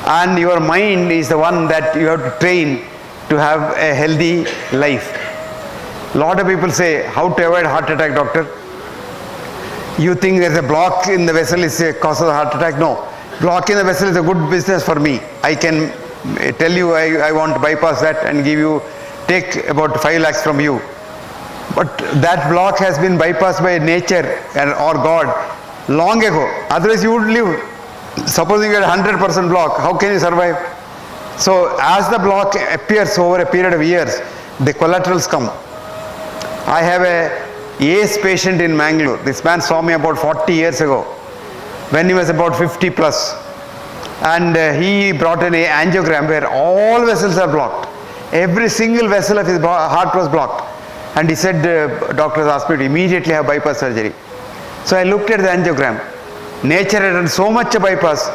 And your mind is the one that you have to train to have a healthy life. Lot of people say, how to avoid heart attack, doctor? You think there's a block in the vessel is a cause of the heart attack? No. Block in the vessel is a good business for me. I can tell you I want to bypass that and take about 5 lakhs from you. But that block has been bypassed by nature or God long ago. Otherwise you would live. Supposing you had 100% block, how can you survive? So as the block appears over a period of years, the collaterals come. I have a ACE patient in Mangalore. This man saw me about 40 years ago when he was about 50 plus. And he brought an angiogram where all vessels are blocked. Every single vessel of his heart was blocked. And he said, doctors asked me to immediately have bypass surgery. So I looked at the angiogram. Nature had done so much a bypass.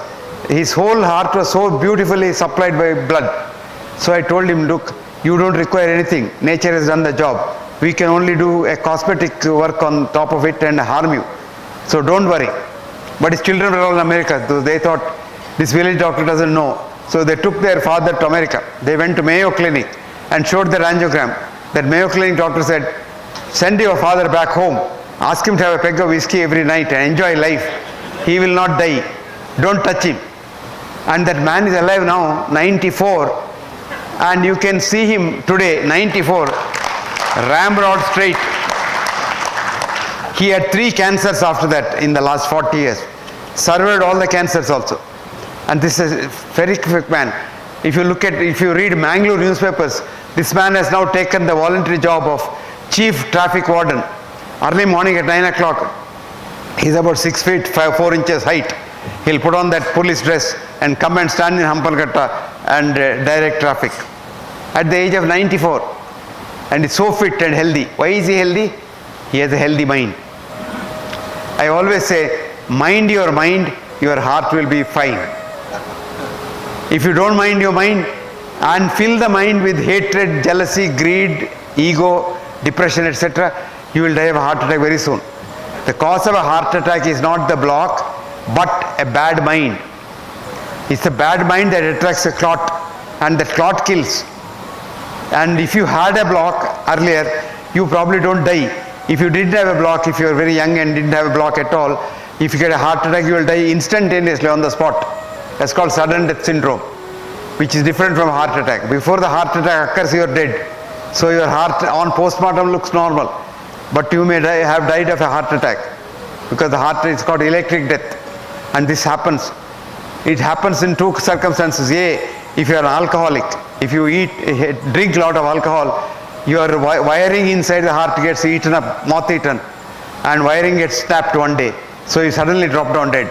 His whole heart was so beautifully supplied by blood. So I told him, look, you don't require anything. Nature has done the job. We can only do a cosmetic work on top of it and harm you. So don't worry. But his children were all in America. So they thought, this village doctor doesn't know. So they took their father to America. They went to Mayo Clinic and showed their angiogram. That Mayo Clinic doctor said, send your father back home. Ask him to have a peg of whiskey every night and enjoy life. He will not die. Don't touch him. And that man is alive now, 94. And you can see him today, 94, ramrod straight. He had 3 cancers after that in the last 40 years. Survived all the cancers also. And this is a very quick man. If you read Mangalore newspapers, this man has now taken the voluntary job of chief traffic warden. Early morning at 9 o'clock, he's about 6 feet 4 inches height. He'll put on that police dress and come and stand in Hampalkatta and direct traffic. At the age of 94. And he's so fit and healthy. Why is he healthy? He has a healthy mind. I always say, mind, your heart will be fine. If you don't mind your mind and fill the mind with hatred, jealousy, greed, ego, depression, etc., you will die of a heart attack very soon. The cause of a heart attack is not the block, but a bad mind. It's a bad mind that attracts a clot, and that clot kills. And if you had a block earlier, you probably don't die. If you didn't have a block, if you were very young and didn't have a block at all, if you get a heart attack, you will die instantaneously on the spot. That's called sudden death syndrome, which is different from heart attack. Before the heart attack occurs, you are dead. So your heart on postmortem looks normal, but you may have died of a heart attack, because the heart is called electric death. And this happens. It happens in 2 circumstances. A, if you are an alcoholic, if you drink a lot of alcohol, your wiring inside the heart gets eaten up, moth eaten, and wiring gets snapped one day. So you suddenly drop down dead.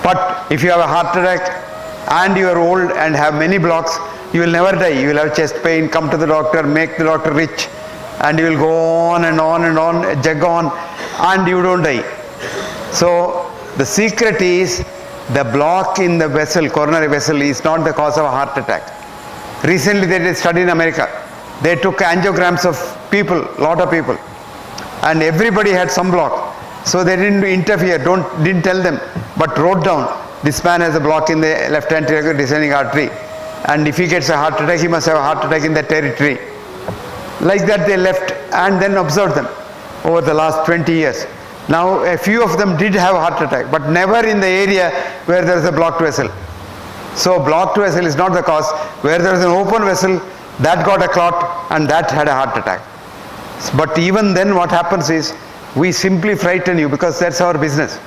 But if you have a heart attack and you are old and have many blocks, you will never die. You will have chest pain, come to the doctor, make the doctor rich, and you will go on and on and on, jug on, and you don't die. So the secret is, the block in the vessel, coronary vessel, is not the cause of a heart attack. Recently they did a study in America. They took angiograms of people, lot of people, and everybody had some block. So they didn't interfere, didn't tell them, but wrote down, this man has a block in the left anterior descending artery, and if he gets a heart attack, he must have a heart attack in that territory. Like that they left and then observed them over the last 20 years. Now a few of them did have a heart attack, but never in the area where there is a blocked vessel. So blocked vessel is not the cause. Where there is an open vessel, that got a clot and that had a heart attack. But even then what happens is, we simply frighten you because that's our business.